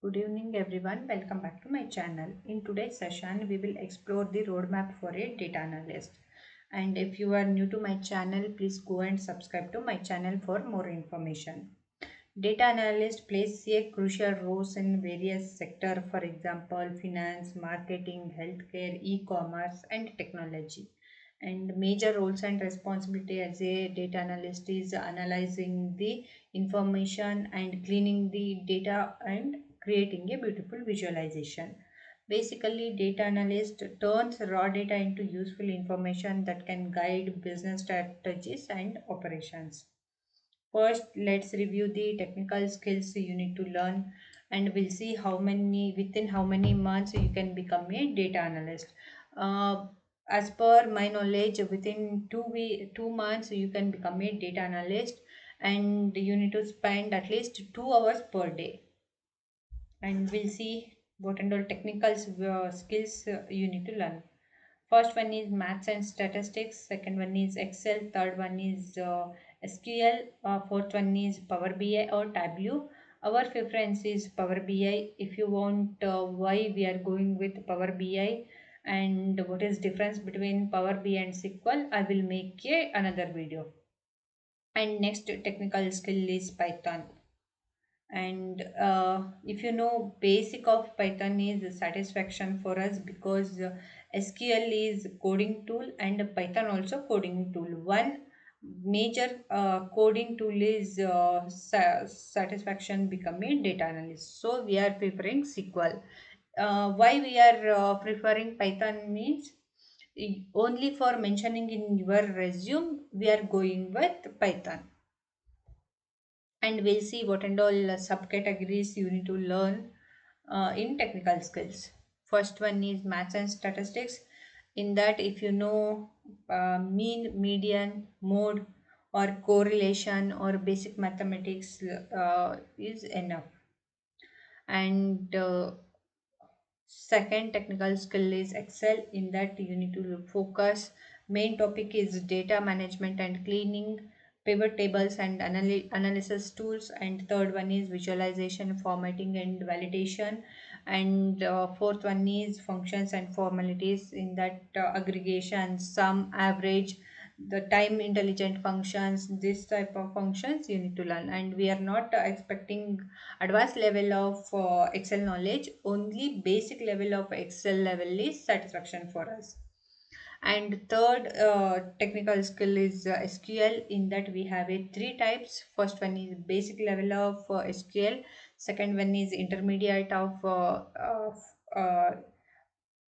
Good evening everyone, welcome back to my channel. In today's session, we will explore the roadmap for a data analyst. And if you are new to my channel, please go and subscribe to my channel for more information. Data analyst plays a crucial role in various sectors, for example, finance, marketing, healthcare, e-commerce, and technology. And major roles and responsibility as a data analyst is analyzing the information and cleaning the data and creating a beautiful visualization. Basically, data analyst turns raw data into useful information that can guide business strategies and operations. First, let's review the technical skills you need to learn, and we'll see within how many months you can become a data analyst. Uh, as per my knowledge, within 2 months you can become a data analyst, and you need to spend at least 2 hours per day. And we'll see what and all technical skills you need to learn. First one is maths and statistics. Second one is Excel. Third one is SQL. Fourth one is Power BI or Tableau. Our preference is Power BI. If you want why we are going with Power BI and what is difference between Power BI and SQL, I will make another video. And next technical skill is Python. And if you know basic of Python is satisfaction for us, because SQL is coding tool and Python also coding tool. One major coding tool is satisfaction become a data analyst, so we are preferring SQL. Why we are preferring Python means, only for mentioning in your resume we are going with Python. And we'll see what and all subcategories you need to learn in technical skills. First one is maths and statistics. In that, if you know mean, median, mode, or correlation or basic mathematics is enough. And second technical skill is Excel. In that, you need to focus. Main topic is data management and cleaning, pivot tables and analysis tools. And third one is visualization, formatting and validation. And fourth one is functions and formalities. In that, aggregation, sum, average, the time intelligent functions, this type of functions you need to learn. And we are not expecting advanced level of Excel knowledge, only basic level of Excel level is satisfaction for us. And third technical skill is SQL. In that, we have a three types. First one is basic level of SQL. Second one is intermediate of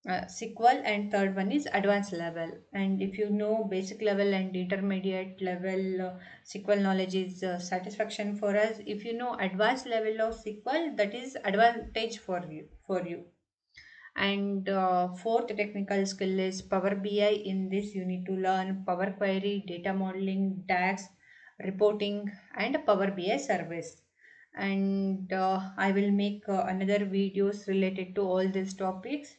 SQL, and third one is advanced level. And if you know basic level and intermediate level SQL knowledge is satisfaction for us. If you know advanced level of SQL, that is advantage for you. And fourth technical skill is Power BI. In this, you need to learn Power Query, data modeling, DAX, reporting, and Power BI service. And I will make another videos related to all these topics.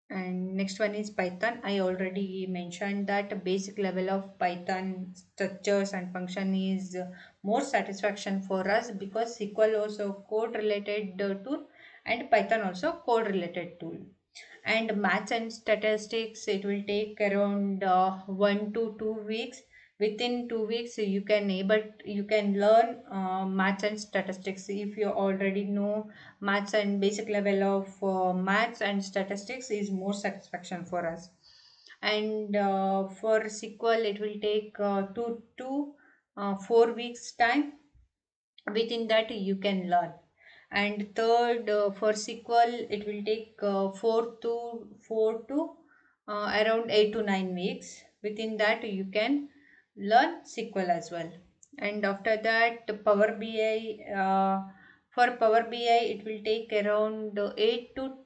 And next one is Python. I already mentioned that basic level of Python structures and function is more satisfaction for us, because SQL also code related tool and Python also code related tool. And maths and statistics, it will take around 1 to 2 weeks. Within 2 weeks you can learn maths and statistics. If you already know maths and basic level of maths and statistics is more satisfaction for us. And for SQL, it will take 2 to 4 weeks time. Within that, you can learn. And third, for SQL, it will take 4 to around 8 to 9 weeks. Within that, you can learn SQL as well. And after that, Power BI, for Power BI, it will take around 8 to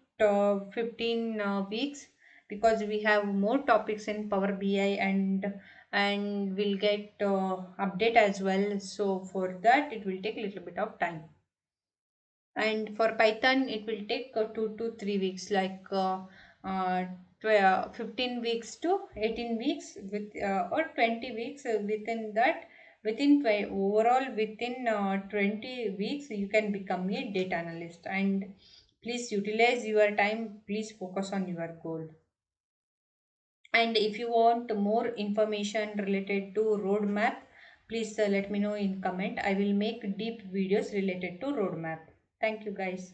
15 weeks, because we have more topics in Power BI, and we'll get update as well. So for that, it will take a little bit of time. And for Python, it will take 2 to 3 weeks, like 15 weeks to 18 weeks, with or 20 weeks. Within that, Within 20 weeks you can become a data analyst. And please utilize your time, please focus on your goal. And if you want more information related to roadmap, please let me know in comment. I will make deep videos related to roadmap. Thank you guys.